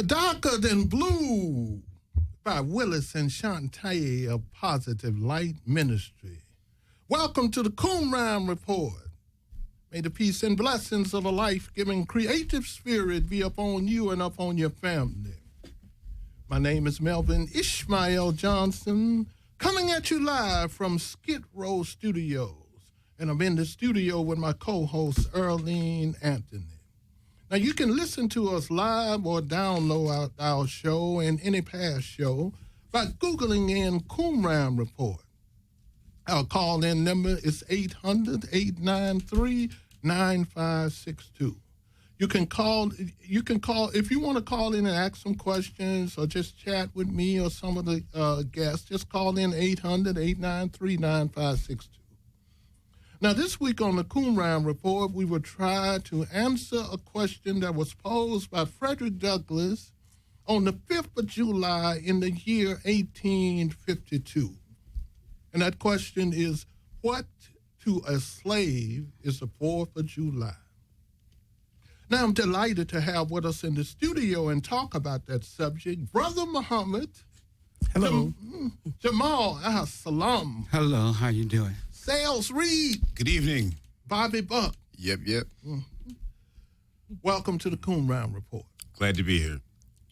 Darker Than Blue by Willis and Shantae of Positive Light Ministry. Welcome to the Qumran Report. May the peace and blessings of a life-giving creative spirit be upon you and upon your family. My name is Melvin Ishmael Johnson, coming at you live from Skidrow Studios. And I'm in the studio with my co-host, Earlene Anthony. Now, you can listen to us live or download our show and any past show by Googling in Qumran Report. Our call-in number is 800-893-9562. You can call if you want to call in and ask some questions or just chat with me or some of the guests. Just call in 800-893-9562. Now, this week on the Qumran Report, we will try to answer a question that was posed by Frederick Douglass on the 5th of July in the year 1852. And that question is, what to a slave is the 4th of July? Now, I'm delighted to have with us in the studio and talk about that subject, Brother Muhammad. Hello. Jamal Salam. Hello, how you doing? Sales Reed. Good evening. Bobby Buck. Yep. Mm-hmm. Welcome to the Qumran Report. Glad to be here.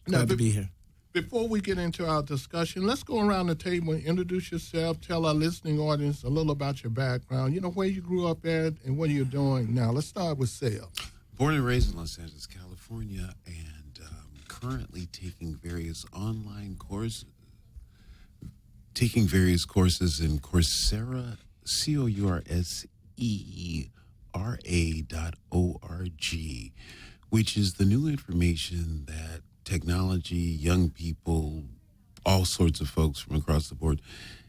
Glad to be here. Before we get into our discussion, let's go around the table and introduce yourself. Tell our listening audience a little about your background. You know, where you grew up at and what you're doing now. Let's start with Sales. Born and raised in Los Angeles, California, and currently taking various online courses. Taking various courses in Coursera, Coursera.org, which is the new information that technology, young people, all sorts of folks from across the board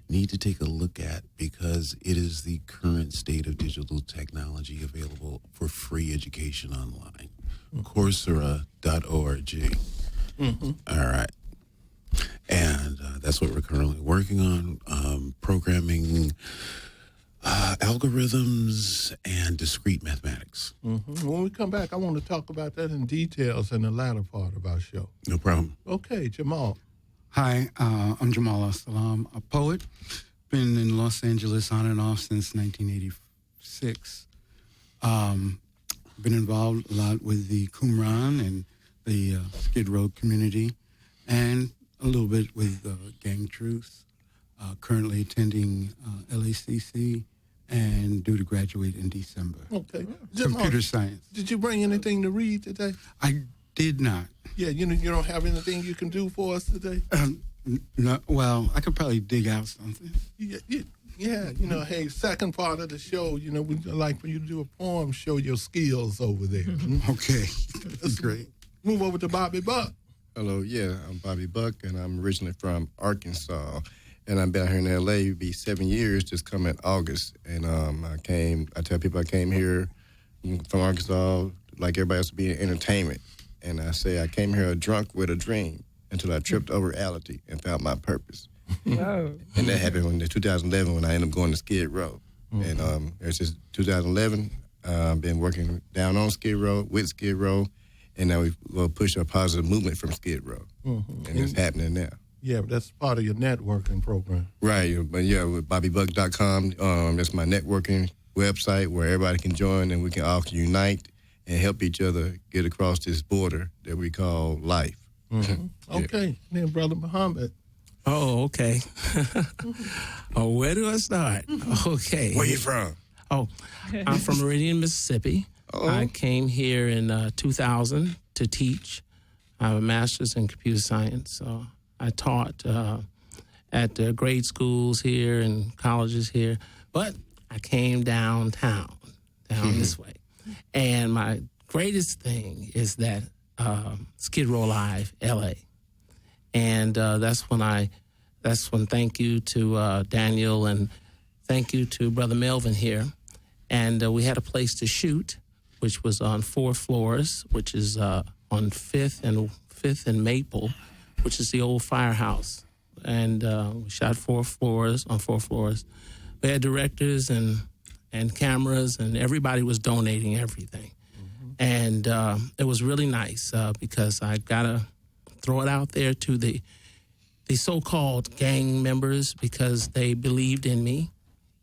need to take a look at, because it is the current state of digital technology available for free education online. Coursera.org. Mm-hmm. All right. And that's what we're currently working on, programming algorithms and discrete mathematics. Mm-hmm. When we come back, I want to talk about that in details in the latter part of our show. No problem. Okay, Jamal. Hi, I'm Jamal Salam, a poet. Been in Los Angeles on and off since 1986. Been involved a lot with the Qumran and the Skidrow community, and a little bit with Gang Truth. Currently attending LACC and due to graduate in December. Okay. Computer science. Did you bring anything to read today? I did not. Yeah, you don't have anything you can do for us today? No, well, I could probably dig out something. Yeah, hey, second part of the show, we like for you to do a poem, show your skills over there. Okay, that's great. Move over to Bobby Buck. Hello, I'm Bobby Buck, and I'm originally from Arkansas. And I've been here in L.A. It'll be 7 years, just come in August. And I tell people I came here from Arkansas like everybody else to be in entertainment. And I say I came here drunk with a dream until I tripped over reality and found my purpose. Whoa. And that happened in 2011 when I ended up going to Skid Row. Mm-hmm. And it's just 2011. I've been working down on Skid Row, with Skid Row, and now we'll push a positive movement from Skid Row. Mm-hmm. And it's happening now. Yeah, but that's part of your networking program. Right, but with BobbyBuck.com, that's my networking website where everybody can join and we can all unite and help each other get across this border that we call life. Mm-hmm. Okay, then Brother Muhammad. Oh, okay. Where do I start? Okay. Where you from? Oh, I'm from Meridian, Mississippi. Oh. I came here in 2000 to teach. I have a master's in computer science. So I taught at grade schools here and colleges here. But I came downtown, this way. And my greatest thing is that Skid Row Live, L.A. And that's when thank you to Daniel and thank you to Brother Melvin here. And we had a place to shoot, which was on 4 floors, which is on 5th and Maple, which is the old firehouse. And we shot 4 floors. We had directors and cameras, and everybody was donating everything. Mm-hmm. And it was really nice because I got throw it out there to the so-called gang members because they believed in me.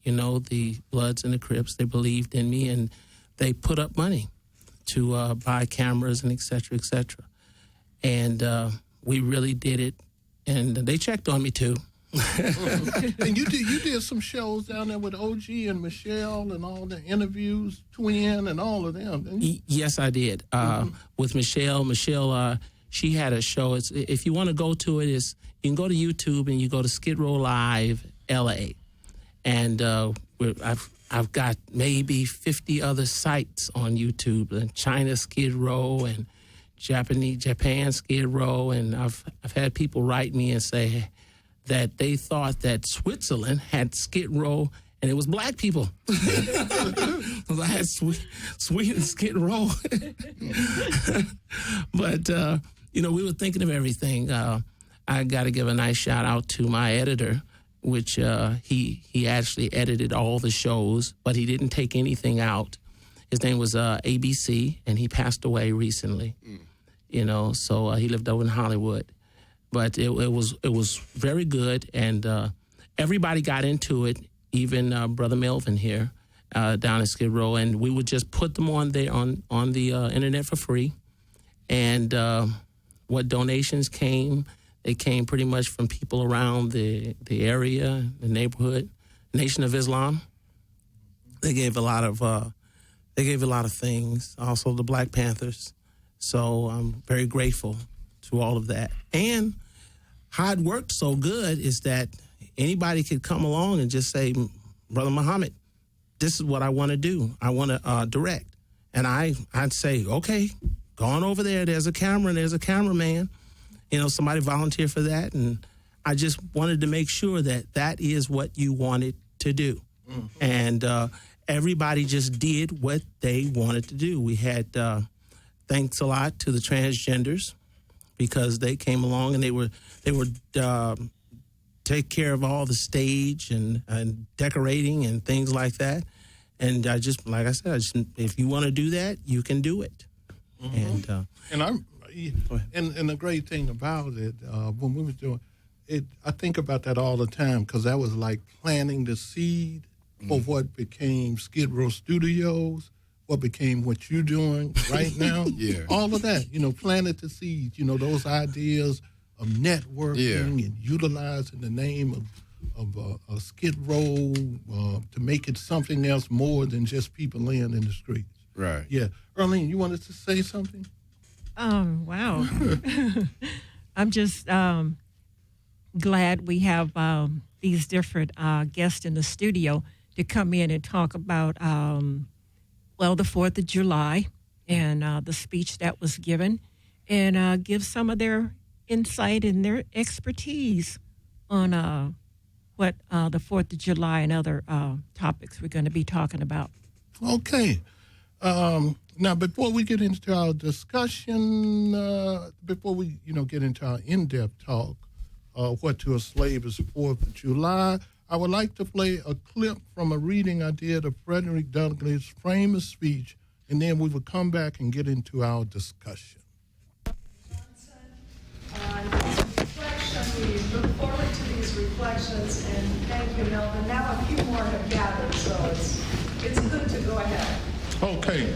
You know, the Bloods and the Crips, they believed in me, and they put up money to buy cameras and et cetera, et cetera. And we really did it, and they checked on me too. And you did some shows down there with OG and Michelle and all the interviews, Twin and all of them, didn't you? Yes, I did. With Michelle. Michelle, she had a show. If you want to go to it, you can go to YouTube and you go to Skidrow Live LA. And I've got maybe 50 other sites on YouTube, and China Skidrow and Japan Skidrow, and I've had people write me and say that they thought that Switzerland had Skidrow and it was black people. I had Sweden Skidrow. But, we were thinking of everything. I got to give a nice shout out to my editor, which he actually edited all the shows, but he didn't take anything out. His name was ABC, and he passed away recently. So he lived over in Hollywood. But it was very good, and everybody got into it, even Brother Melvin here down at Skid Row, and we would just put them on there on the internet for free. And what donations came, they came pretty much from people around the area, the neighborhood, Nation of Islam. They gave a lot of things. Also the Black Panthers. So I'm very grateful to all of that. And how it worked so good is that anybody could come along and just say, Brother Muhammad, this is what I want to do. I want to direct. And I'd say, okay, go on over there. There's a camera and there's a cameraman. Somebody volunteer for that. And I just wanted to make sure that is what you wanted to do. Mm-hmm. And everybody just did what they wanted to do. We had thanks a lot to the transgenders because they came along and they were take care of all the stage and decorating and things like that. And I just, like I said, if you want to do that, you can do it. Mm-hmm. And the great thing about it, when we were doing it, I think about that all the time because that was like planting the seed for what became Skid Row Studios, what became what you're doing right now. Yeah. All of that, planted the seeds, those ideas of networking and utilizing the name of Skid Row to make it something else more than just people laying in the streets. Right. Yeah. Earlene, you wanted to say something? Wow. I'm just glad we have these different guests in the studio to come in and talk about, the 4th of July and the speech that was given and give some of their insight and their expertise on what the 4th of July and other topics we're going to be talking about. Okay. Now, before we get into our discussion, before we, get into our in-depth talk, what to a slave is the 4th of July, I would like to play a clip from a reading I did of Frederick Douglass' famous speech, and then we will come back and get into our discussion. We look forward to these reflections, and thank you, Melvin. Now a few more have gathered, so it's good to go ahead. Okay.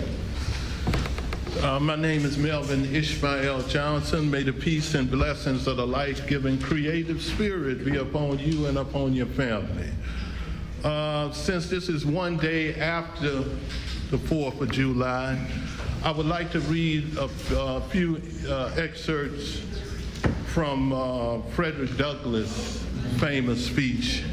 My name is Melvin Ishmael Johnson. May the peace and blessings of the life-giving creative spirit be upon you and upon your family. Since this is one day after the 4th of July, I would like to read a few excerpts from Frederick Douglass' famous speech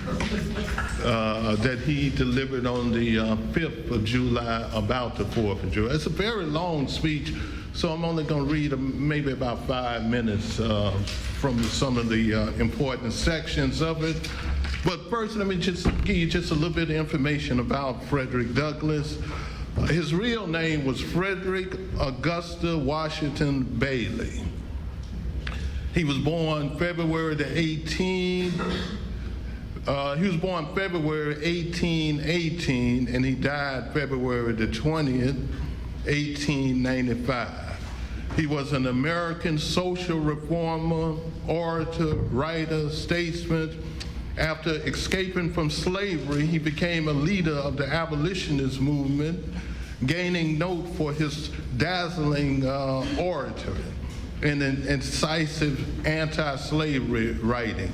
that he delivered on the 5th of July about the 4th of July. It's a very long speech, so I'm only going to read maybe about 5 minutes from some of the important sections of it. But first, let me just give you just a little bit of information about Frederick Douglass. His real name was Frederick Augusta Washington Bailey. He was born February the 18th. He was born February 1818, and he died February the 20th, 1895. He was an American social reformer, orator, writer, statesman. After escaping from slavery, he became a leader of the abolitionist movement, gaining note for his dazzling oratory and incisive anti-slavery writing.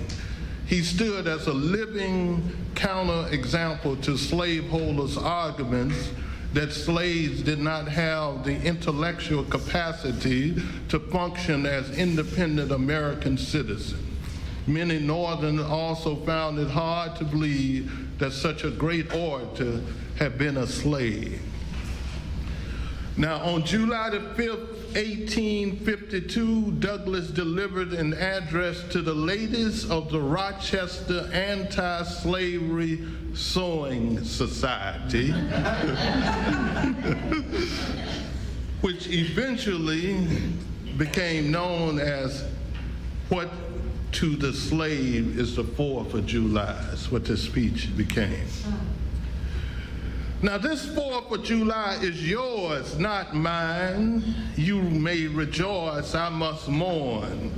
He stood as a living counterexample to slaveholders' arguments that slaves did not have the intellectual capacity to function as independent American citizens. Many Northerners also found it hard to believe that such a great orator had been a slave. Now, on July the 5th, 1852, Douglass delivered an address to the ladies of the Rochester Anti-Slavery Sewing Society, which eventually became known as What to the Slave is the 4th of July. That's what the speech became. Now, this 4th of July is yours, not mine. You may rejoice, I must mourn.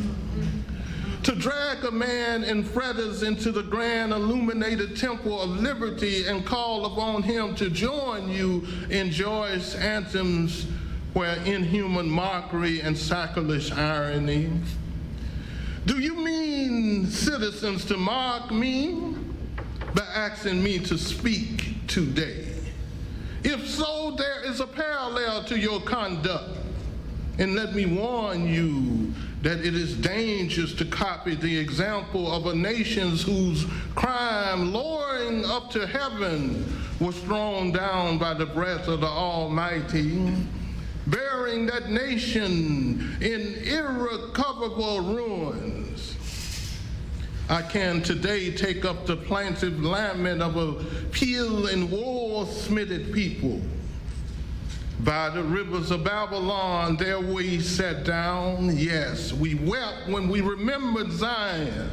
To drag a man in fetters into the grand illuminated temple of liberty and call upon him to join you in joyous anthems where inhuman mockery and sacrilege irony. Do you mean, citizens, to mock me by asking me to speak today? If so, there is a parallel to your conduct. And let me warn you that it is dangerous to copy the example of a nation whose crime, lowering up to heaven, was thrown down by the breath of the Almighty, burying that nation in irrecoverable ruins. I can today take up the plaintive lament of a pale and war-smitten people. By the rivers of Babylon, there we sat down. Yes, we wept when we remembered Zion.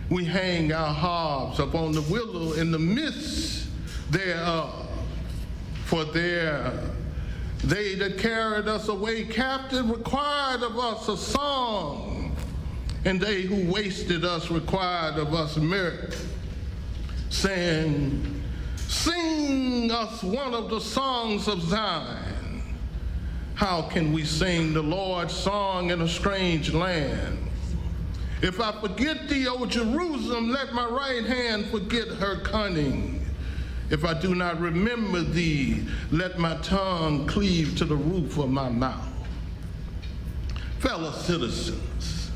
We hang our harps upon the willow in the midst thereof. For there they that carried us away captive required of us a song, and they who wasted us required of us mirth, saying, sing us one of the songs of Zion. How can we sing the Lord's song in a strange land? If I forget thee, O Jerusalem, let my right hand forget her cunning. If I do not remember thee, let my tongue cleave to the roof of my mouth. Fellow citizens,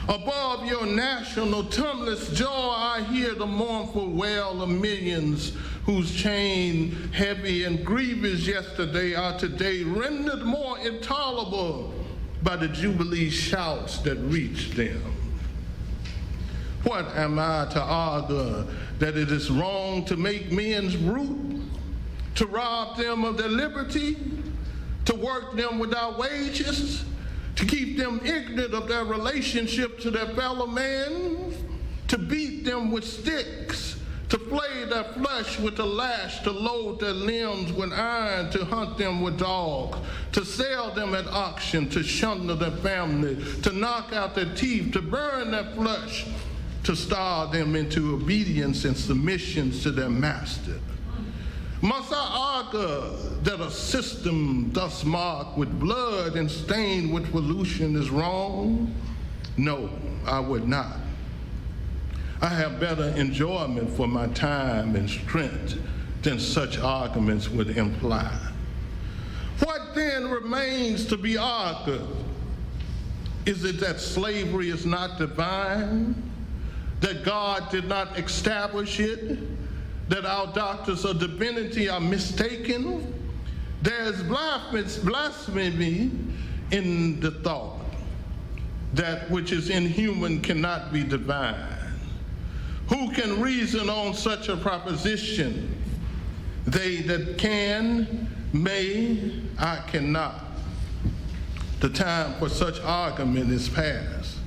above your national tumultuous joy, I hear the mournful wail of millions whose chain, heavy and grievous yesterday, are today rendered more intolerable by the jubilee shouts that reach them. What am I to argue that it is wrong to make men's root, to rob them of their liberty, to work them without wages, to keep them ignorant of their relationship to their fellow man, to beat them with sticks, to flay their flesh with a lash, to load their limbs with iron, to hunt them with dogs, to sell them at auction, to shunder their family, to knock out their teeth, to burn their flesh, to starve them into obedience and submission to their master? Must I argue that a system thus marked with blood and stained with pollution is wrong? No, I would not. I have better enjoyment for my time and strength than such arguments would imply. What then remains to be argued? Is it that slavery is not divine? That God did not establish it? That our doctors of divinity are mistaken? There is blasphemy in the thought. That which is inhuman cannot be divine. Who can reason on such a proposition? They that can, may, I cannot. The time for such argument is past.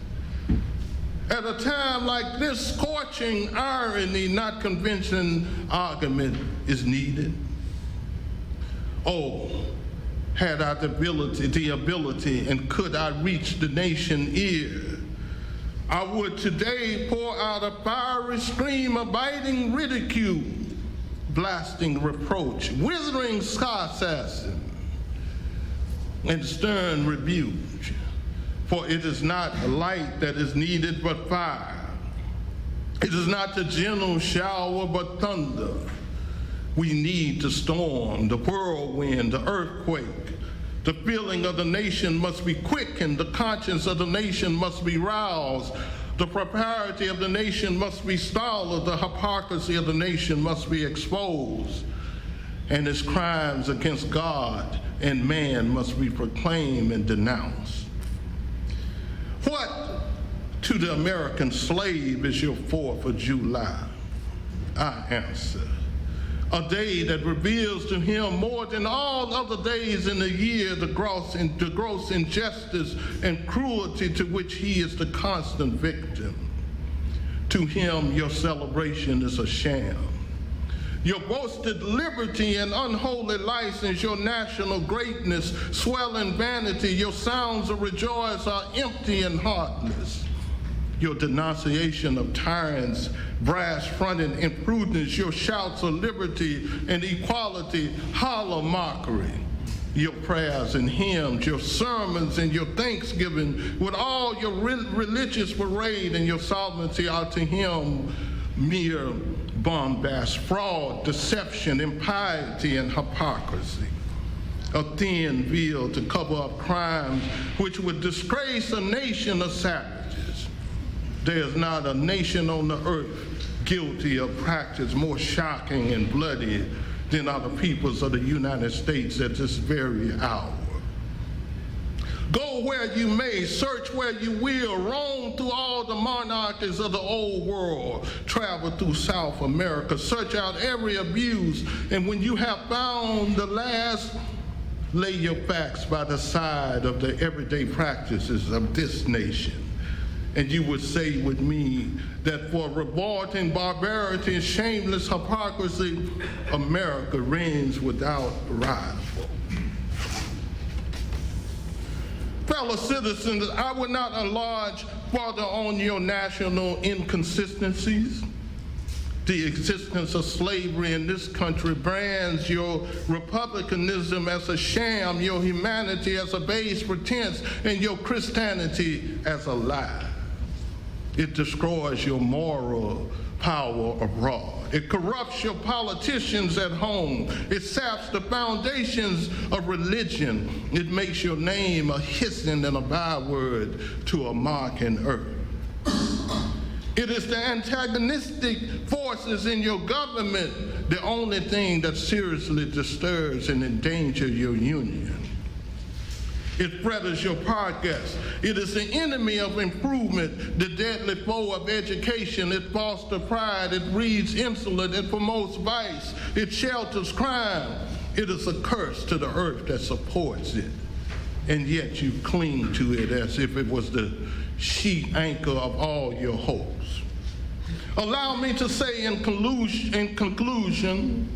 At a time like this, scorching irony, not convincing argument, is needed. Oh, had I the ability, and could I reach the nation ear, I would today pour out a fiery stream of biting ridicule, blasting reproach, withering sarcasm, and stern rebuke. For it is not light that is needed, but fire. It is not the gentle shower, but thunder. We need the storm, the whirlwind, the earthquake. The feeling of the nation must be quickened. The conscience of the nation must be roused. The propriety of the nation must be stalled. The hypocrisy of the nation must be exposed. And its crimes against God and man must be proclaimed and denounced. What to the American slave is your 4th of July? I answer, a day that reveals to him more than all other days in the year the gross injustice and cruelty to which he is the constant victim. To him, your celebration is a sham. Your boasted liberty and unholy license, your national greatness, swelling vanity, your sounds of rejoice are empty and heartless. Your denunciation of tyrants, brass-fronted imprudence, your shouts of liberty and equality, hollow mockery. Your prayers and hymns, your sermons and your thanksgiving, with all your religious parade and your sovereignty are to him mere bombast, fraud, deception, impiety, and hypocrisy. A thin veil to cover up crimes which would disgrace a nation of savages. There is not a nation on the earth guilty of practice more shocking and bloody than are the peoples of the United States at this very hour. Go where you may, search where you will, roam through all the monarchies of the old world, travel through South America, search out every abuse, and when you have found the last, lay your facts by the side of the everyday practices of this nation. And you would say with me that for revolting barbarity and shameless hypocrisy, America reigns without rival. Fellow citizens, I would not enlarge further on your national inconsistencies. The existence of slavery in this country brands your republicanism as a sham, your humanity as a base pretense, and your Christianity as a lie. It destroys your moral power abroad. It corrupts your politicians at home. It saps the foundations of religion. It makes your name a hissing and a byword to a mocking earth. It is the antagonistic forces in your government, the only thing that seriously disturbs and endangers your union. It fetters your progress. It is the enemy of improvement, the deadly foe of education. It fosters pride. It breeds insolence. It promotes vice. It shelters crime. It is a curse to the earth that supports it. And yet you cling to it as if it was the sheet anchor of all your hopes. Allow me to say in conclusion,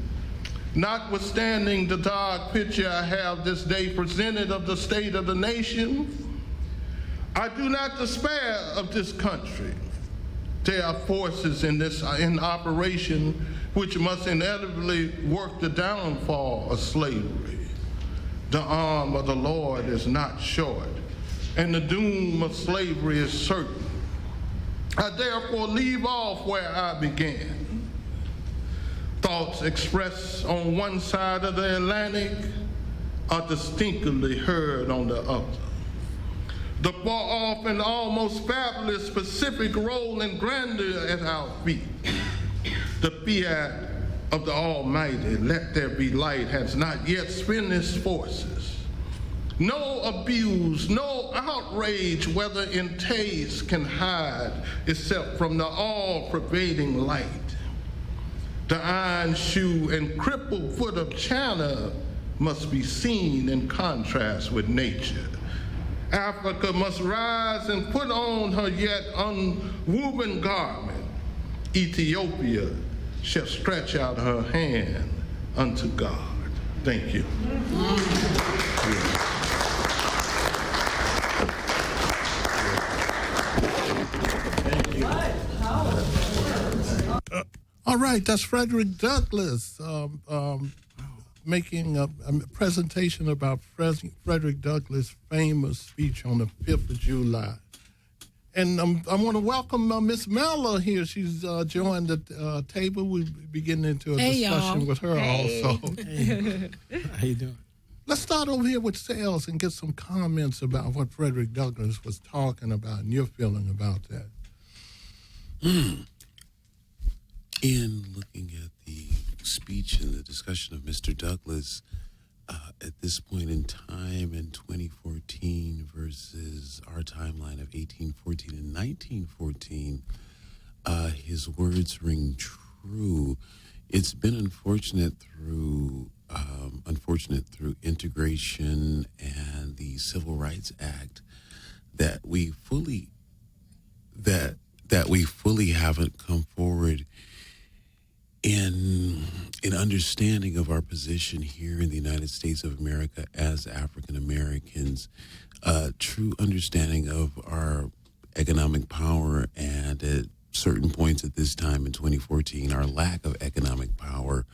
notwithstanding the dark picture I have this day presented of the state of the nation, I do not despair of this country. There are forces in operation which must inevitably work the downfall of slavery. The arm of the Lord is not short, and the doom of slavery is certain. I therefore leave off where I began. Thoughts expressed on one side of the Atlantic are distinctly heard on the other. The far-off and almost fabulous Pacific rolling grandeur at our feet. The fiat of the Almighty, let there be light, has not yet spent its forces. No abuse, no outrage, whether in taste, can hide except from the all-pervading light. The iron shoe and crippled foot of China must be seen in contrast with nature. Africa must rise and put on her yet unwoven garment. Ethiopia shall stretch out her hand unto God. Thank you. All right, that's Frederick Douglass making a presentation about Frederick Douglass' famous speech on the 5th of July. And I want to welcome Miss Mella here. She's joined the table. We'll be getting into a discussion with her also. Hey. How you doing? Let's start over here with Sales and get some comments about what Frederick Douglass was talking about and your feeling about that. In looking at the speech and the discussion of Mr. Douglass at this point in time in 2014 versus our timeline of 1814 and 1914, his words ring true. It's been unfortunate through integration and the Civil Rights Act that we fully haven't come forward in understanding of our position here in the United States of America as African Americans, true understanding of our economic power, and at certain points at this time in 2014, our lack of economic power.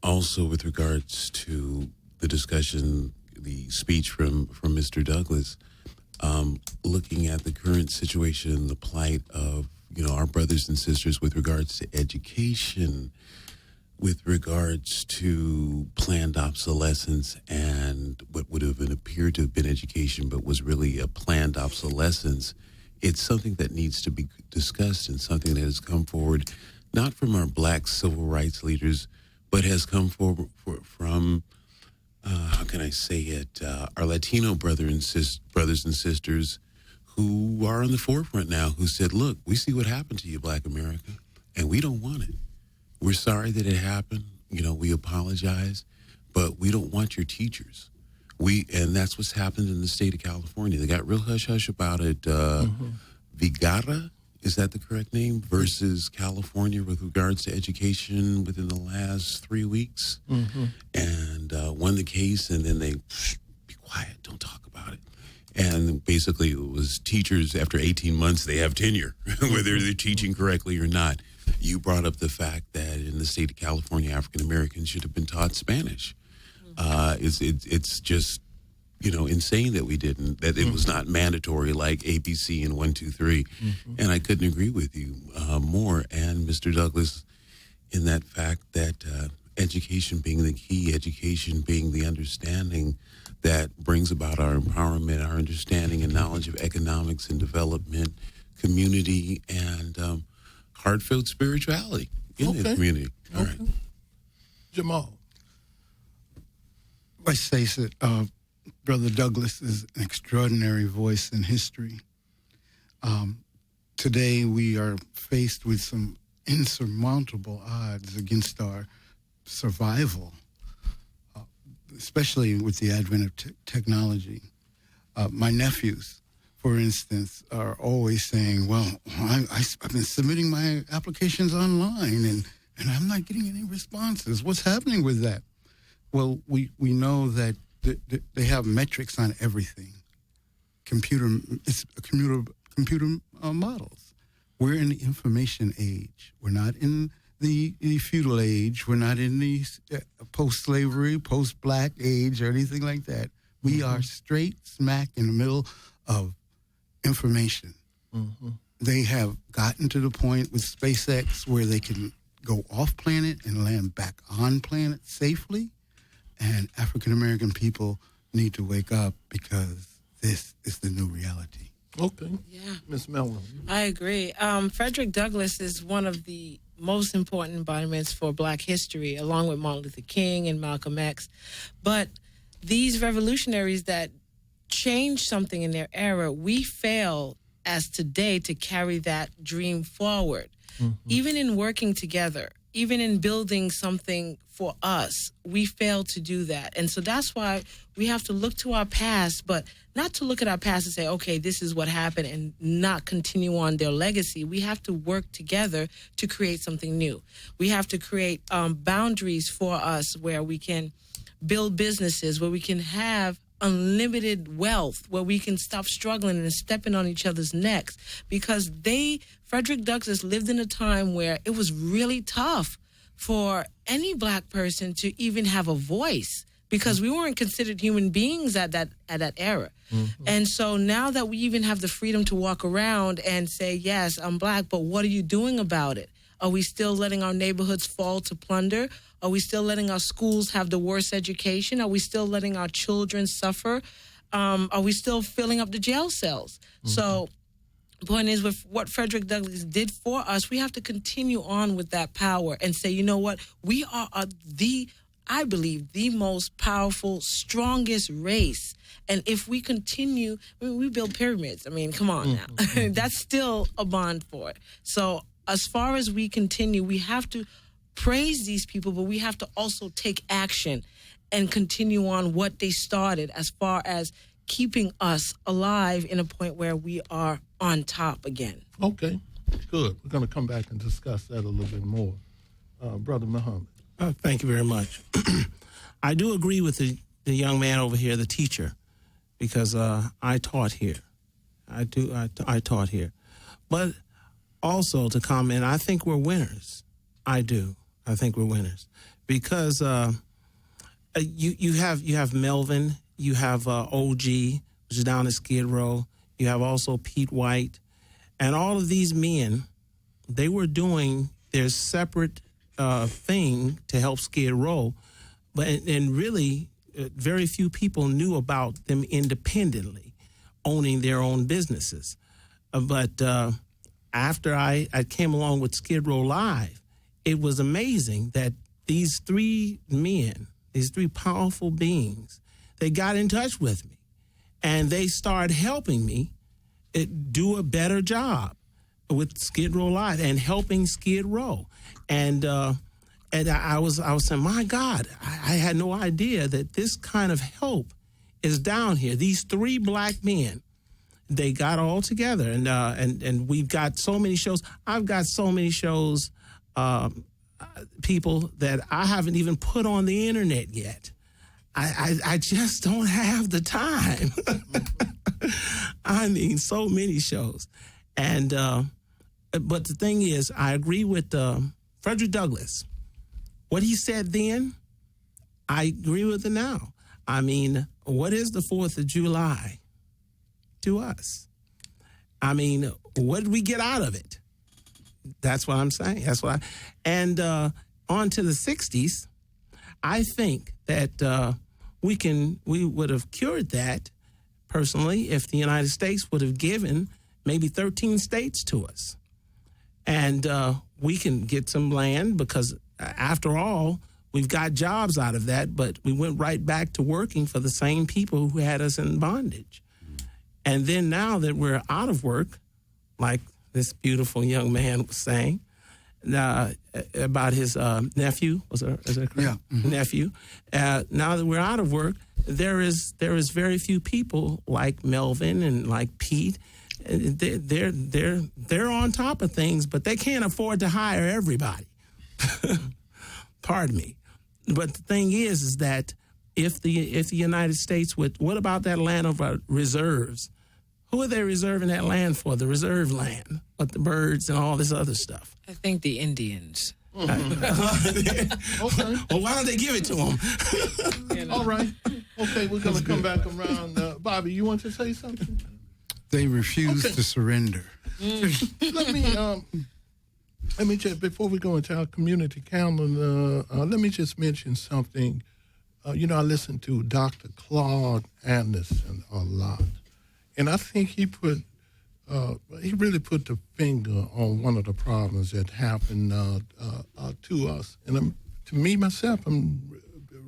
Also, with regards to the discussion, the speech from Mr. Douglass, looking at the current situation, the plight of our brothers and sisters with regards to education, with regards to planned obsolescence and what would have appeared to have been education but was really a planned obsolescence. It's something that needs to be discussed and something that has come forward not from our black civil rights leaders, but has come forward from how can I say it, our Latino brothers and sisters who are on the forefront now, who said, look, we see what happened to you, Black America, and we don't want it. We're sorry that it happened. We apologize, but we don't want your teachers. And that's what's happened in the state of California. They got real hush-hush about it. Vigara, is that the correct name? Versus California with regards to education within the last 3 weeks. And won the case, and then they, be quiet, don't talk about it. And basically it was teachers, after 18 months, they have tenure, whether they're teaching correctly or not. You brought up the fact that in the state of California, African Americans should have been taught Spanish. It's just, insane that we didn't, that it was not mandatory like ABC and 1, 2, 3. And I couldn't agree with you more. And Mr. Douglass, in that fact that education being the key, education being the understanding that brings about our empowerment, our understanding and knowledge of economics and development, community, and heartfelt spirituality in the community. All right. Jamal. Let's face it, Brother Douglass is an extraordinary voice in history. Today we are faced with some insurmountable odds against our survival, especially with the advent of technology. My nephews, for instance, are always saying, well, I've been submitting my applications online and I'm not getting any responses. What's happening with that? Well, we know that they have metrics on everything. Computer models. We're in the information age. We're not in the feudal age. We're not in the post-slavery, post-black age or anything like that. We are straight smack in the middle of information. They have gotten to the point with SpaceX where they can go off planet and land back on planet safely. And African-American people need to wake up because this is the new reality. Okay. Yeah. Ms. Mellon. I agree. Frederick Douglass is one of the most important embodiments for Black history, along with Martin Luther King and Malcolm X. But these revolutionaries that changed something in their era, we fail as today to carry that dream forward. Even in working together, even in building something for us, we fail to do that. And so that's why we have to look to our past, but not to look at our past and say, okay, this is what happened, and not continue on their legacy. We have to work together to create something new. We have to create boundaries for us where we can build businesses, where we can have unlimited wealth, where we can stop struggling and stepping on each other's necks. Because Frederick Douglass lived in a time where it was really tough for any black person to even have a voice, because we weren't considered human beings at that era. Mm-hmm. And so now that we even have the freedom to walk around and say, yes, I'm black, but what are you doing about it? Are we still letting our neighborhoods fall to plunder? Are we still letting our schools have the worst education? Are we still letting our children suffer? Are we still filling up the jail cells? Mm-hmm. So the point is, with what Frederick Douglass did for us, we have to continue on with that power and say, you know what? We are I believe, the most powerful, strongest race. And if we continue, we build pyramids. I mean, come on now. That's still a bond for it. So as far as we continue, we have to praise these people, but we have to also take action and continue on what they started as far as keeping us alive in a point where we are on top again. Okay, good. We're going to come back and discuss that a little bit more. Brother Muhammad. Thank you very much. I do agree with the young man over here, the teacher, because I taught here. I taught here. But also to comment, I think we're winners. I do. I think we're winners because you have Melvin, you have OG, which is down at Skidrow. You have also Pete White, and all of these men, they were doing their separate thing to help Skid Row, but and really very few people knew about them independently, owning their own businesses. But after I came along with Skid Row Live, it was amazing that these three men, these three powerful beings, they got in touch with me, and they started helping me do a better job with Skid Row Live and helping Skid Row. And I was saying, my God, I had no idea that this kind of help is down here. These three black men, they got all together, and we've got so many shows. I've got so many shows, people that I haven't even put on the internet yet. I just don't have the time. I mean, so many shows. And but the thing is, I agree with Frederick Douglass. What he said then, I agree with it now. I mean, what is the 4th of July to us? I mean, what did we get out of it? That's what I'm saying. That's what and on to the 60s, I think that we would have cured that personally if the United States would have given maybe 13 states to us. And we can get some land because, after all, we've got jobs out of that, but we went right back to working for the same people who had us in bondage. And then now that we're out of work, like this beautiful young man was saying, about his nephew, is that correct? Yeah. Mm-hmm. Nephew. Now that we're out of work, there is very few people like Melvin and like Pete. They're on top of things, but they can't afford to hire everybody. Pardon me. But the thing is that if the United States would, what about that land of reserves? Who are they reserving that land for? The reserve land, with the birds and all this other stuff. I think the Indians. Mm-hmm. Okay. Well, why don't they give it to them? All right. Okay, we're going to come back around. Bobby, you want to say something? They refuse to surrender. Let me just, before we go into our community calendar, let me just mention something. I listen to Dr. Claude Anderson a lot, and I think he really put the finger on one of the problems that happened to us. And to me, myself, I'm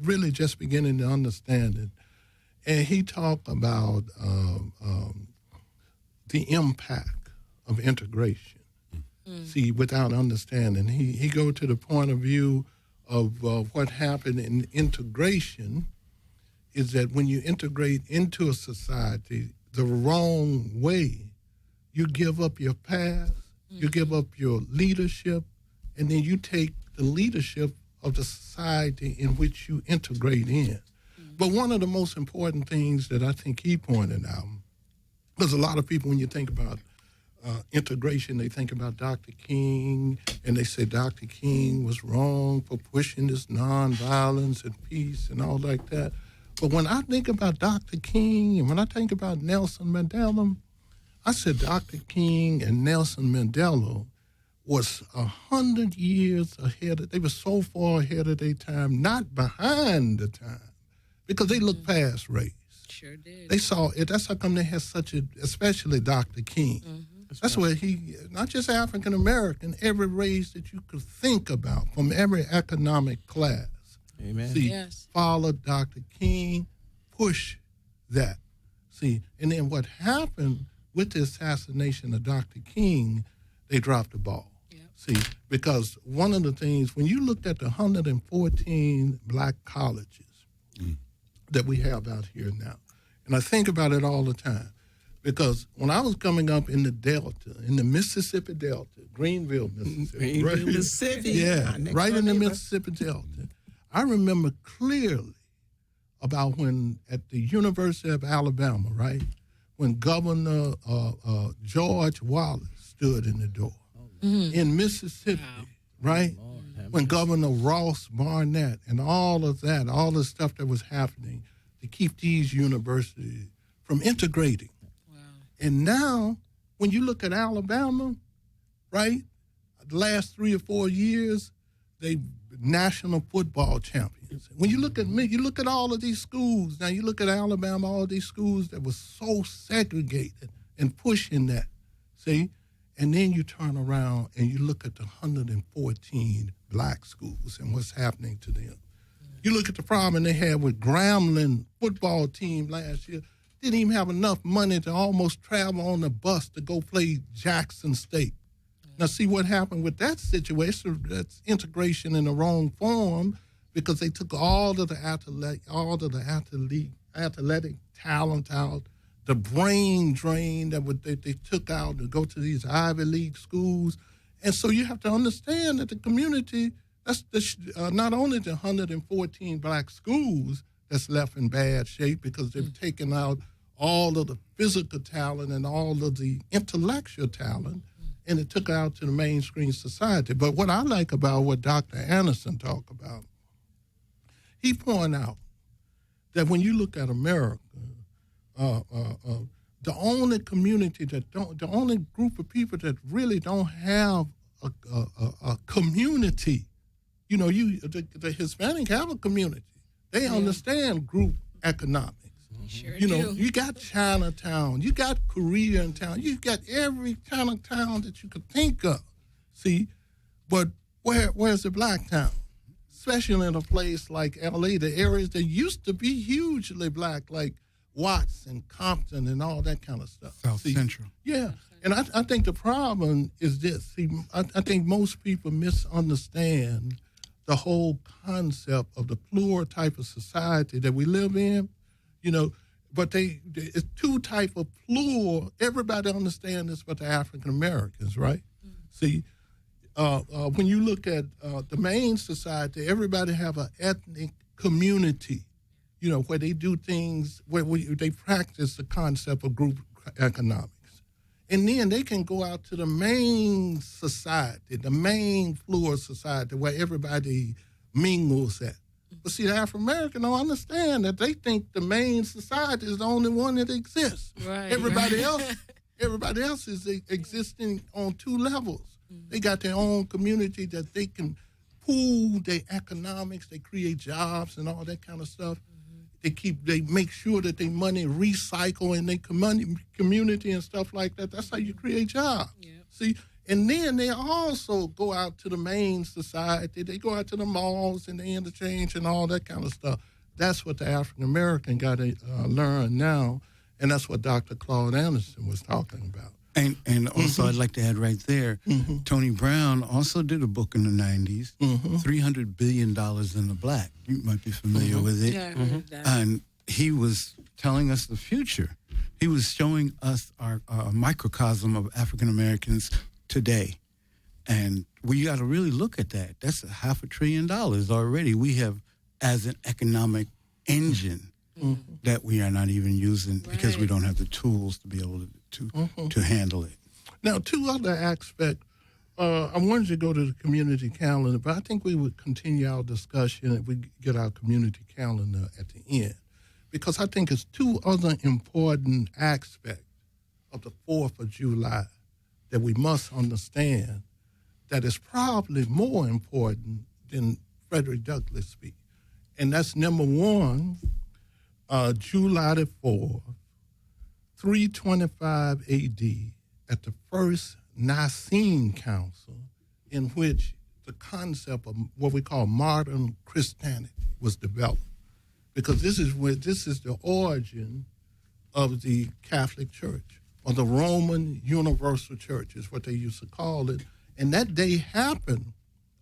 really just beginning to understand it. And he talked about the impact of integration. see, without understanding. He go to the point of view of what happened in integration is that when you integrate into a society the wrong way, you give up your past, you give up your leadership, and then you take the leadership of the society in which you integrate in. But one of the most important things that I think he pointed out, because a lot of people, when you think about integration, they think about Dr. King, and they say Dr. King was wrong for pushing this nonviolence and peace and all like that. But when I think about Dr. King and when I think about Nelson Mandela, I said Dr. King and Nelson Mandela was 100 years ahead. They were so far ahead of their time, not behind the time, because they looked past race. Sure did. They saw it. That's how come they had such a, especially Dr. King. That's where he, not just African American, every race that you could think about from every economic class. Amen. See, Yes. followed Dr. King, push that. See, and then what happened with the assassination of Dr. King, they dropped the ball. Yep. See, because one of the things, when you looked at the 114 black colleges that we have out here now, and I think about it all the time, because when I was coming up in the Delta, in the Mississippi Delta, Greenville, Mississippi. Greenville, Mississippi. Yeah, Our next right door in the neighbor. Mississippi Delta. I remember clearly about when at the University of Alabama, right, when Governor George Wallace stood in the door. In Mississippi, right, when Governor Ross Barnett and all of that, all the stuff that was happening to keep these universities from integrating. And now, when you look at Alabama, right, the last 3 or 4 years, they national football champions. When you look at me, you look at all of these schools. Now you look at Alabama, all these schools that were so segregated and pushing that, see? And then you turn around and you look at the 114 black schools and what's happening to them. You look at the problem they had with Grambling football team last year. Didn't even have enough money to almost travel on the bus to go play Jackson State. Now, see what happened with that situation? That's integration in the wrong form because they took all of the athletic talent out, the brain drain that they took out to go to these Ivy League schools. And so you have to understand that the community, that's not only the 114 black schools that's left in bad shape because they've taken out all of the physical talent and all of the intellectual talent, and it took out to the mainstream society. But what I like about what Dr. Anderson talked about, he pointed out that when you look at America, the only community the only group of people that really don't have a community, you know, the Hispanic have a community. They understand group economics. Sure You know, do. you got Chinatown, you got Korean town, you got every kind of town that you could think of. See, but where's the black town? Especially in a place like LA, the areas that used to be hugely black, like Watts and Compton and all that kind of stuff. South See, Central. Yeah, and I think the problem is this. See, I think most people misunderstand the whole concept of the plural type of society that we live in. You know, but it's two type of plural. Everybody understands this, but the African Americans, right? See, when you look at the main society, everybody have an ethnic community, you know, where they do things, where they practice the concept of group economics. And then they can go out to the main society, the main plural society where everybody mingles at. But see, the Afro-American don't understand that. They think the main society is the only one that exists. Right. Everybody else is existing on two levels. They got their own community that they can pool their economics. They create jobs and all that kind of stuff. They make sure that their money recycle in their community and stuff like that. That's how you create jobs. Yep. See, and then they also go out to the main society. They go out to the malls and the interchange and all that kind of stuff. That's what the African American got to learn now, and that's what Dr. Claude Anderson was talking about. And also, I'd like to add right there, Tony Brown also did a book in the 90s, $300 billion in the Black. You might be familiar with it. Yeah, I heard that. And he was telling us the future. He was showing us our microcosm of African Americans today. And we got to really look at that. That's $500 billion already we have as an economic engine that we are not even using because we don't have the tools to be able to handle it. Now, two other aspects. I wanted to go to the community calendar, but I think we would continue our discussion if we get our community calendar at the end, because I think it's two other important aspects of the 4th of July that we must understand that is probably more important than Frederick Douglass speak. And that's number one, July the 4th, 325 A.D., at the first Nicene Council, in which the concept of what we call modern Christianity was developed. Because this is the origin of the Catholic Church, or the Roman Universal Church is what they used to call it. And that day happened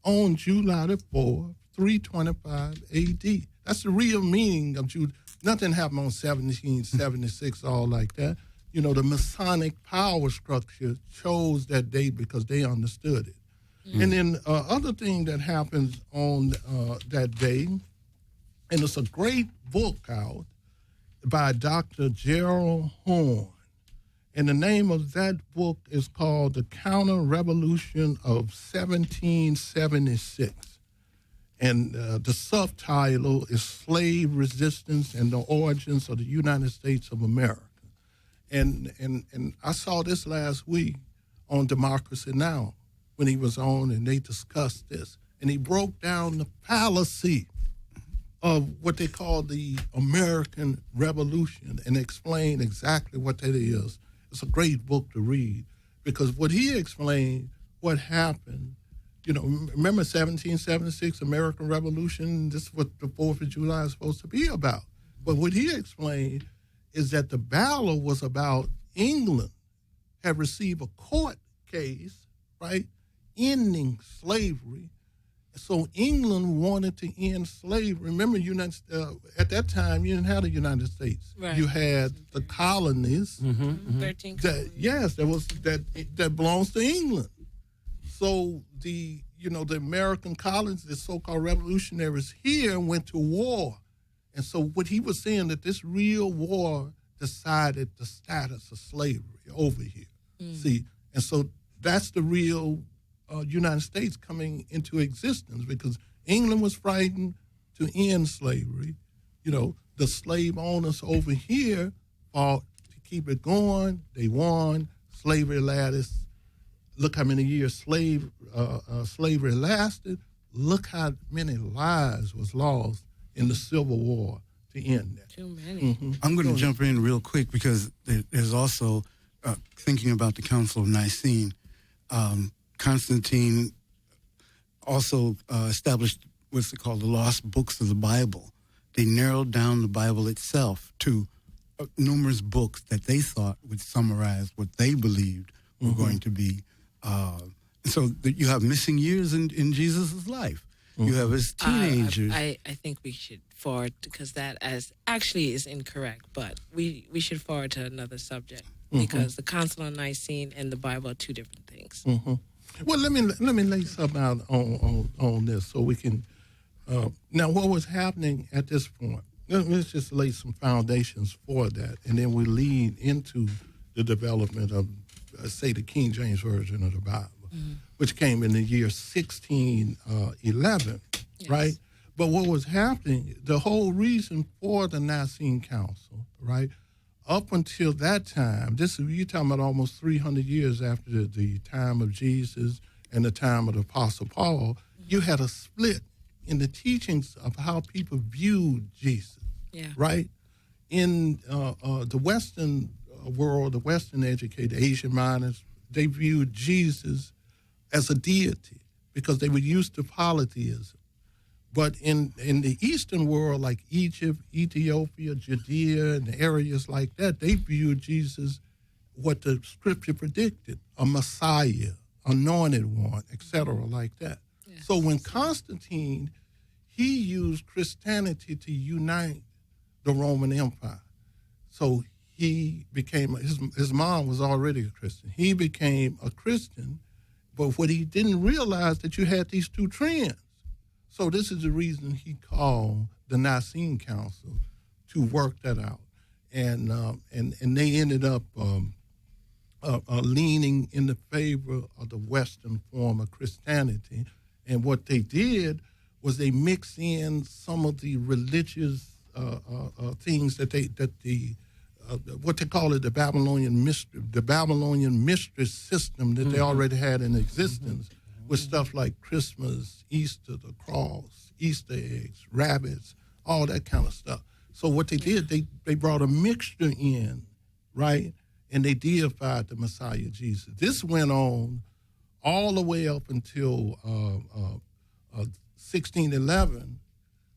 on July the 4th, 325 A.D. That's the real meaning of Judah. Nothing happened on 1776, all like that. You know, the Masonic power structure chose that date because they understood it. And then other thing that happens on that day, and it's a great book out by Dr. Gerald Horne. And the name of that book is called The Counter-Revolution of 1776. And the subtitle is Slave Resistance and the Origins of the United States of America. And I saw this last week on Democracy Now! When he was on, and they discussed this. And he broke down the fallacy of what they call the American Revolution and explained exactly what that is. It's a great book to read because what he explained, what happened, you know, remember 1776, American Revolution, this is what the 4th of July is supposed to be about. But what he explained is that the battle was about England had received a court case, right, ending slavery. So England wanted to end slavery. Remember, at that time, you didn't have the United States. Right. You had the colonies. 13 That belongs to England. So the American colonies, the so-called revolutionaries here, went to war. And so what he was saying, that this real war decided the status of slavery over here. See, and so that's the real United States coming into existence because England was frightened to end slavery. You know, the slave owners over here fought to keep it going. They won. Slavery lasted. Look how many years slavery lasted. Look how many lives was lost in the Civil War to end that. Too many. I'm going to jump in real quick because there's also, thinking about the Council of Nicene, Constantine also established what's called the lost books of the Bible. They narrowed down the Bible itself to numerous books that they thought would summarize what they believed were going to be. So you have missing years in Jesus' life. You have his teenagers. I think we should forward, because that actually is incorrect, but we should forward to another subject because the Council on Nicene and the Bible are two different things. Well, let me lay something out on this so we can. Now, what was happening at this point? Let's just lay some foundations for that, and then we lead into the development of, say, the King James Version of the Bible, which came in the year 1611, right? But what was happening, the whole reason for the Nicene Council, right, up until that time, you're talking about almost 300 years after the time of Jesus and the time of the Apostle Paul, you had a split in the teachings of how people viewed Jesus, right? In the Western world, the Western educated, Asian minds, they viewed Jesus as a deity because they were used to polytheism. But in the Eastern world, like Egypt, Ethiopia, Judea, and areas like that, they viewed Jesus what the scripture predicted, a Messiah, anointed one, etc., like that. Yes. So when Constantine, he used Christianity to unite the Roman Empire. So he became, his mom was already a Christian. He became a Christian, but what he didn't realize that you had these two trends. So this is the reason he called the Nicene Council to work that out. And they ended up leaning in the favor of the Western form of Christianity. And what they did was they mixed in some of the religious things what they call it, the Babylonian mystery system that they already had in existence, with stuff like Christmas, Easter, the cross, Easter eggs, rabbits, all that kind of stuff. So what they did, they brought a mixture in, right? And they deified the Messiah Jesus. This went on all the way up until 1611,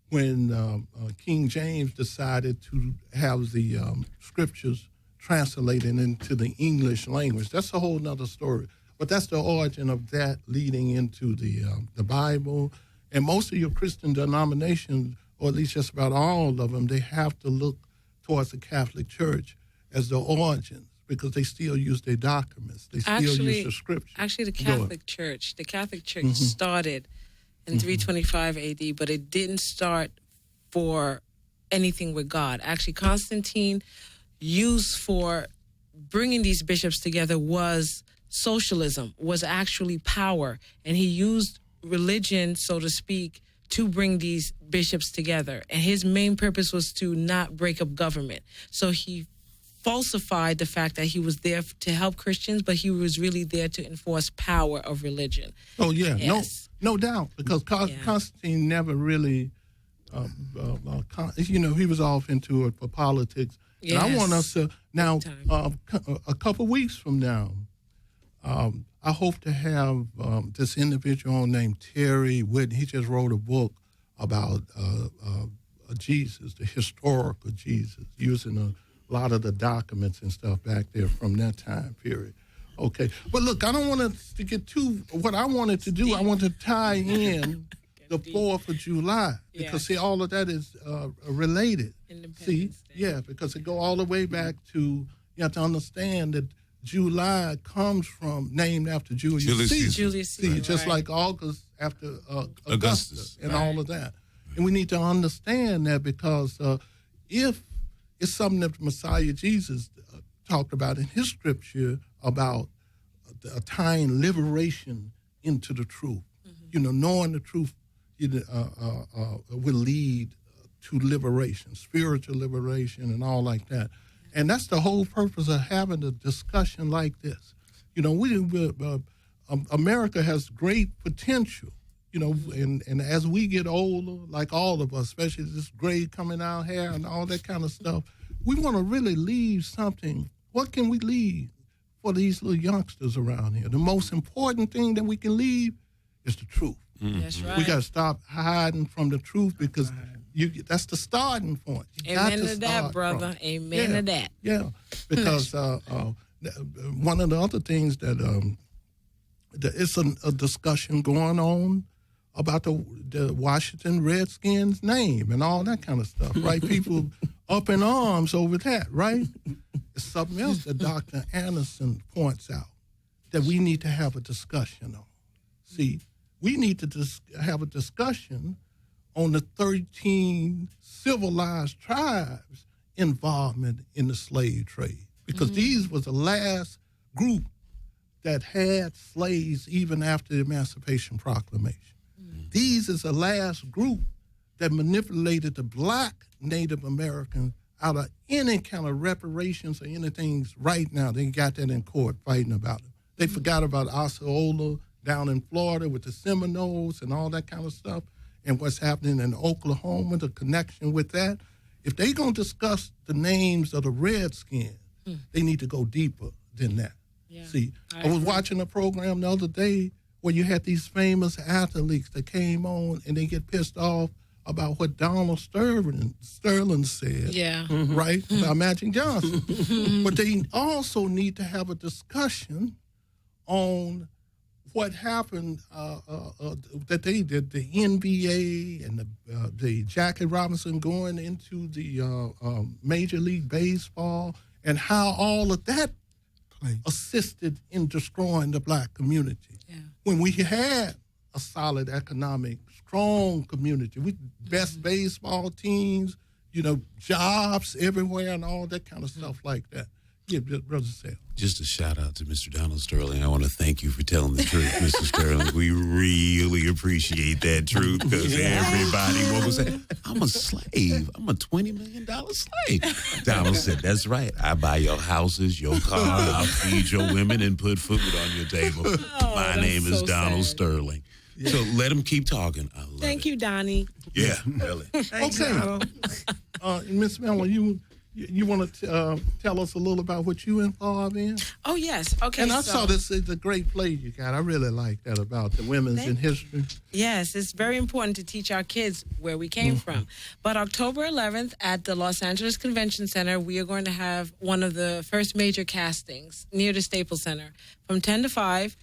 when King James decided to have the scriptures translated into the English language. That's a whole nother story. But that's the origin of that leading into the Bible. And most of your Christian denominations, or at least just about all of them, they have to look towards the Catholic Church as the origins, because they still use their documents. They still use the scripture. Actually, the Catholic Church started in 325 AD, but it didn't start for anything with God. Actually, Constantine used for bringing these bishops together was socialism, was actually power. And he used religion, so to speak, to bring these bishops together. And his main purpose was to not break up government. So he falsified the fact that he was there to help Christians, but he was really there to enforce power of religion. Oh, yeah. Yes. No doubt, because Constantine never really, he was off into it for politics. Yes. And I want us to, now, a couple weeks from now, I hope to have this individual named Terry Whitten. He just wrote a book about Jesus, the historical Jesus, using a lot of the documents and stuff back there from that time period. Okay. But look, I don't want us to get too, what I wanted to do, I want to tie in the 4th of July, because see, all of that is related. See, because it go all the way back to, you have to understand that July comes from, named after Julius Caesar. Just like August after Augustus and all of that. And we need to understand that, because if it's something that Messiah Jesus talked about in his scripture about tying liberation into the truth. Knowing the truth will lead to liberation, spiritual liberation and all like that. And that's the whole purpose of having a discussion like this. America has great potential, and as we get older, like all of us, especially this gray coming out here and all that kind of stuff, we want to really leave something. What can we leave for these little youngsters around here? The most important thing that we can leave is the truth. That's right. We got to stop hiding from the truth, because that's the starting point. Amen to that, brother. Amen to that. Yeah, because one of the other things that it's a discussion going on about the Washington Redskins name and all that kind of stuff, right? People up in arms over that, right? It's something else that Dr. Anderson points out that we need to have a discussion on. See, we need to have a discussion on the 13 civilized tribes' involvement in the slave trade, because these was the last group that had slaves even after the Emancipation Proclamation. These is the last group that manipulated the black Native Americans out of any kind of reparations or anything right now. They got that in court fighting about it. They forgot about Osceola down in Florida with the Seminoles and all that kind of stuff, and what's happening in Oklahoma, the connection with that. If they're going to discuss the names of the Redskins, they need to go deeper than that. Yeah, See, I was watching a program the other day where you had these famous athletes that came on and they get pissed off about what Donald Sterling said, Yeah. right, about Magic Johnson. But they also need to have a discussion on what happened that they did, the NBA and the Jackie Robinson going into the Major League Baseball, and how all of that assisted in destroying the black community. Yeah. When we had a solid economic, strong community with best baseball teams, jobs everywhere and all that kind of stuff like that. Yeah, Brother Sale. Just a shout out to Mr. Donald Sterling. I want to thank you for telling the truth, Mr. Sterling. We really appreciate that truth, because everybody will say, I'm a slave. I'm a $20 million slave. Donald said, that's right. I buy your houses, your car, I'll feed your women and put food on your table. My name is Donald Sterling. Yeah. So let him keep talking. I love Thank you, Donnie. Yeah, really. Okay. Miss Mellon, you want to tell us a little about what you involved in? Oh, yes. Okay. And I saw this is a great play you got. I really like that about the women's in history. Yes, it's very important to teach our kids where we came from. But October 11th at the Los Angeles Convention Center, we are going to have one of the first major castings near the Staples Center from 10 to 5.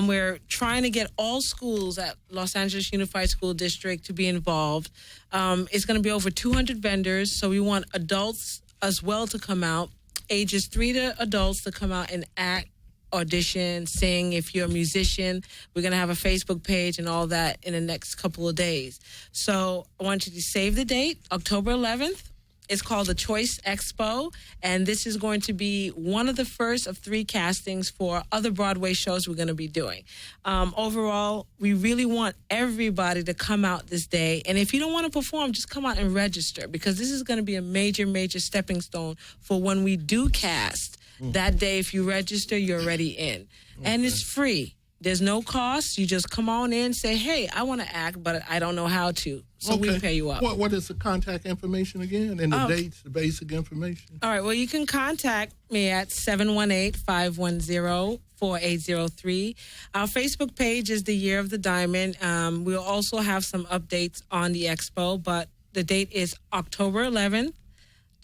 We're trying to get all schools at Los Angeles Unified School District to be involved. It's going to be over 200 vendors, so we want adults as well to come out, ages 3 to adults to come out and act, audition, sing. If you're a musician, we're going to have a Facebook page and all that in the next couple of days. So I want you to save the date, October 11th. It's called the Choice Expo, and this is going to be one of the first of 3 castings for other Broadway shows we're going to be doing. Overall, we really want everybody to come out this day, and if you don't want to perform, just come out and register, because this is going to be a major, major stepping stone for when we do cast. That day, if you register, you're already in. And it's free. There's no cost. You just come on in, say, hey, I want to act, but I don't know how to. So we pay you up. What is the contact information again, and the dates, the basic information? All right. Well, you can contact me at 718-510-4803. Our Facebook page is the Year of the Diamond. We'll also have some updates on the expo, but the date is October 11th,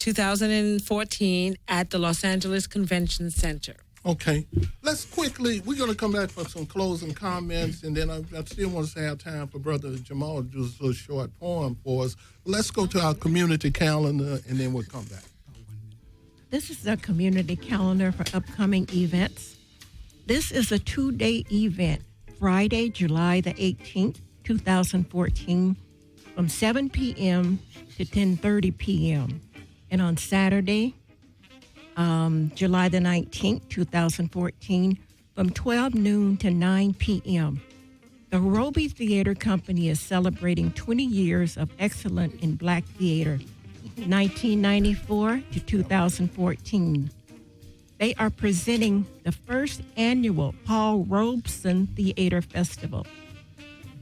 2014 at the Los Angeles Convention Center. Okay. We're going to come back for some closing comments, and then I still want to have time for Brother Jamal to do a little short poem for us. Let's go to our community calendar, and then we'll come back. This is the community calendar for upcoming events. This is a 2-day event, Friday, July the 18th, 2014, from 7 p.m. to 10:30 p.m. And on Saturday, July the 19th, 2014, from 12 noon to 9 p.m. The Roby Theater Company is celebrating 20 years of excellence in black theater, 1994 to 2014. They are presenting the first annual Paul Robeson Theater Festival.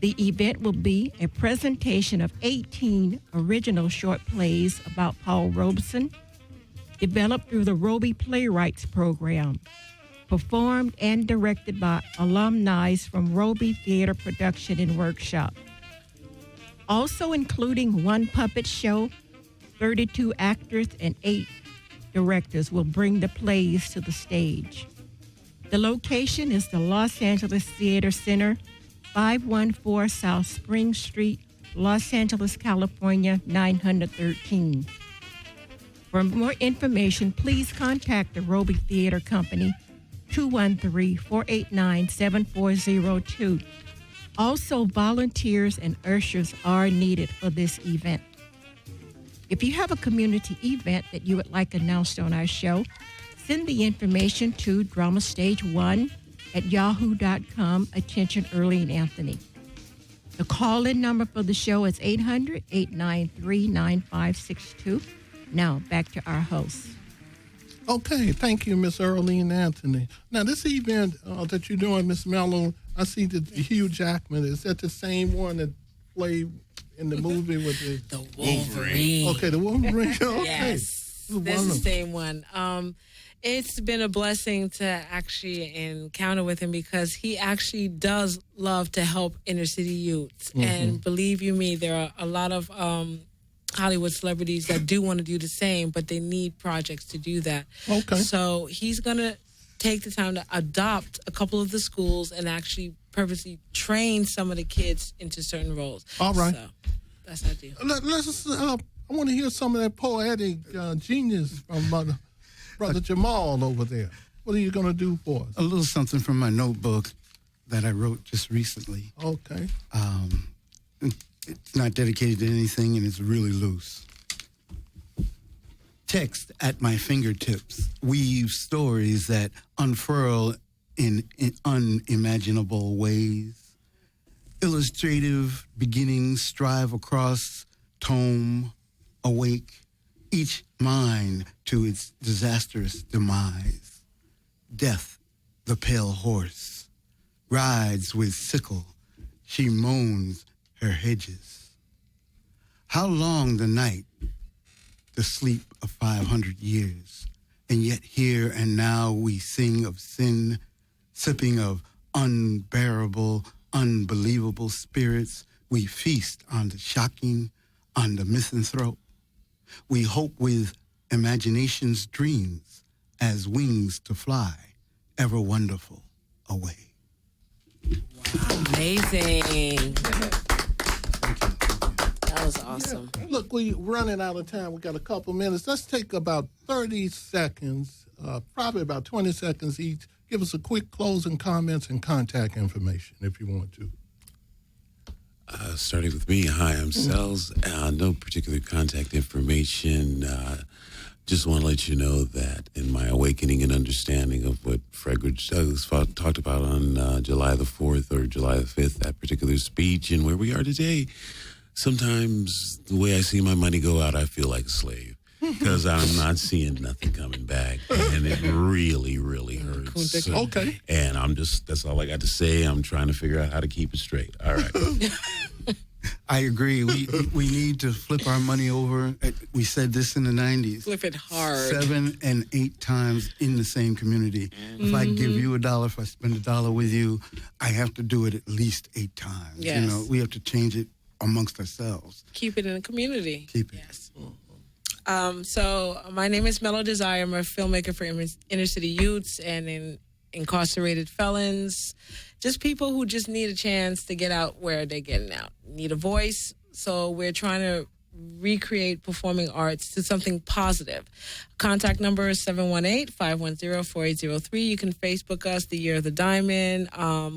The event will be a presentation of 18 original short plays about Paul Robeson, developed through the Roby Playwrights Program, performed and directed by alumni from Roby Theater Production and Workshop. Also including 1 puppet show, 32 actors, and 8 directors will bring the plays to the stage. The location is the Los Angeles Theater Center, 514 South Spring Street, Los Angeles, California, 913. For more information, please contact the Roby Theater Company, 213-489-7402. Also, volunteers and ushers are needed for this event. If you have a community event that you would like announced on our show, send the information to dramastage1@yahoo.com. Attention, Earlene Anthony. The call-in number for the show is 800-893-9562. Now, back to our host. Okay, thank you, Miss Earlene Anthony. Now, this event that you're doing, Miss Mello, I see that Hugh Jackman. Is that the same one that played in the movie with the Wolverine? Okay, the Wolverine. Okay. Yes, that's the same one. It's been a blessing to actually encounter with him because he actually does love to help inner city youths. And believe you me, there are a lot of Hollywood celebrities that do want to do the same, but they need projects to do that. Okay. So he's going to take the time to adopt a couple of the schools and actually purposely train some of the kids into certain roles. All right. So that's our deal. Let's. I want to hear some of that poetic genius from Brother Jamal over there. What are you going to do for us? A little something from my notebook that I wrote just recently. Okay. It's not dedicated to anything, and it's really loose. Text at my fingertips weave stories that unfurl in unimaginable ways. Illustrative beginnings strive across tome, awake, each mind to its disastrous demise. Death, the pale horse, rides with sickle, she moans her hedges. How long the night, the sleep of 500 years, and yet here and now we sing of sin, sipping of unbearable, unbelievable spirits. We feast on the shocking, on the misanthrope. We hope with imagination's dreams as wings to fly, ever wonderful away. Wow, amazing. That was awesome. Yeah. Look, we're running out of time. We got a couple minutes. Let's take about 30 seconds, probably about 20 seconds each. Give us a quick closing comments and contact information if you want to. Starting with me, hi, I'm Sells. No particular contact information. Just want to let you know that in my awakening and understanding of what Frederick Douglass talked about on July the 4th or July the 5th, that particular speech, and where we are today, sometimes the way I see my money go out, I feel like a slave because I'm not seeing nothing coming back, and it really, really hurts. So, okay. And that's all I got to say. I'm trying to figure out how to keep it straight. All right. I agree. We need to flip our money over. We said this in the 90s. Flip it hard. 7 and 8 times in the same community. If I give you $1, if I spend $1 with you, I have to do it at least 8 times. Yes. You know, we have to change it amongst ourselves. Keep it in the community. Keep it. Yes. So my name is Mellow Desire. I'm a filmmaker for inner city youths and incarcerated felons, just people who just need a chance to get out where they're getting out, need a voice. So we're trying to recreate performing arts to something positive. Contact number is 718-510-4803. You can Facebook us, The Year of the Diamond.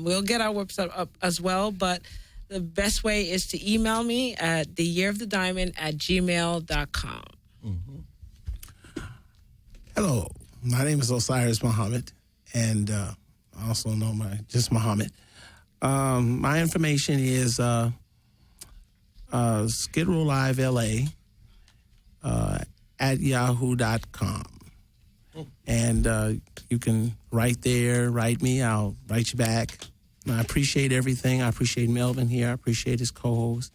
We'll get our website up as well, but the best way is to email me at theyearofthediamond@gmail.com. Hello, my name is Osiris Muhammad, and I also know just Muhammad. My information is Skidrow Live LA at yahoo.com. And you can write there, write me, I'll write you back. I appreciate everything. I appreciate Melvin here. I appreciate his co-host.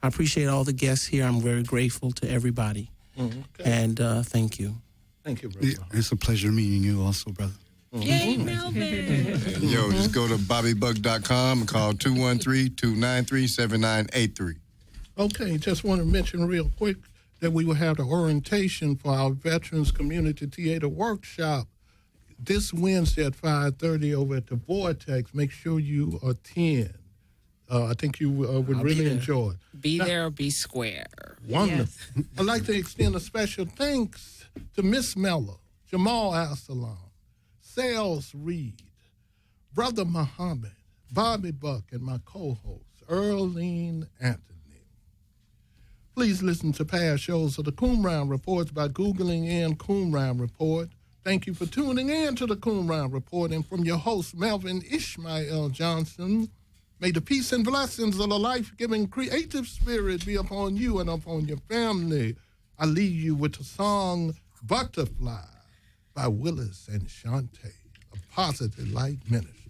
I appreciate all the guests here. I'm very grateful to everybody. Okay. And thank you. Thank you, brother. It's a pleasure meeting you also, brother. Yay, Melvin. Yo, just go to bobbybuck.com and call 213-293-7983. Okay, just want to mention real quick that we will have the orientation for our Veterans Community Theater Workshop this Wednesday at 5:30 over at the Vortex. Make sure you attend. I think you would really enjoy it. Be there or be square. Wonderful. Yes. I'd like to extend a special thanks to Miss Mello, Jamal Absalom, Sales Reed, Brother Muhammad, Bobby Buck, and my co-host, Earlene Anthony. Please listen to past shows of the Qumran Reports by Googling in Qumran Report. Thank you for tuning in to the Qumran Report, and from your host, Melvin Ishmael Johnson, may the peace and blessings of the life-giving creative spirit be upon you and upon your family. I leave you with the song Butterfly by Willis and Shante, a Positive Light Ministry.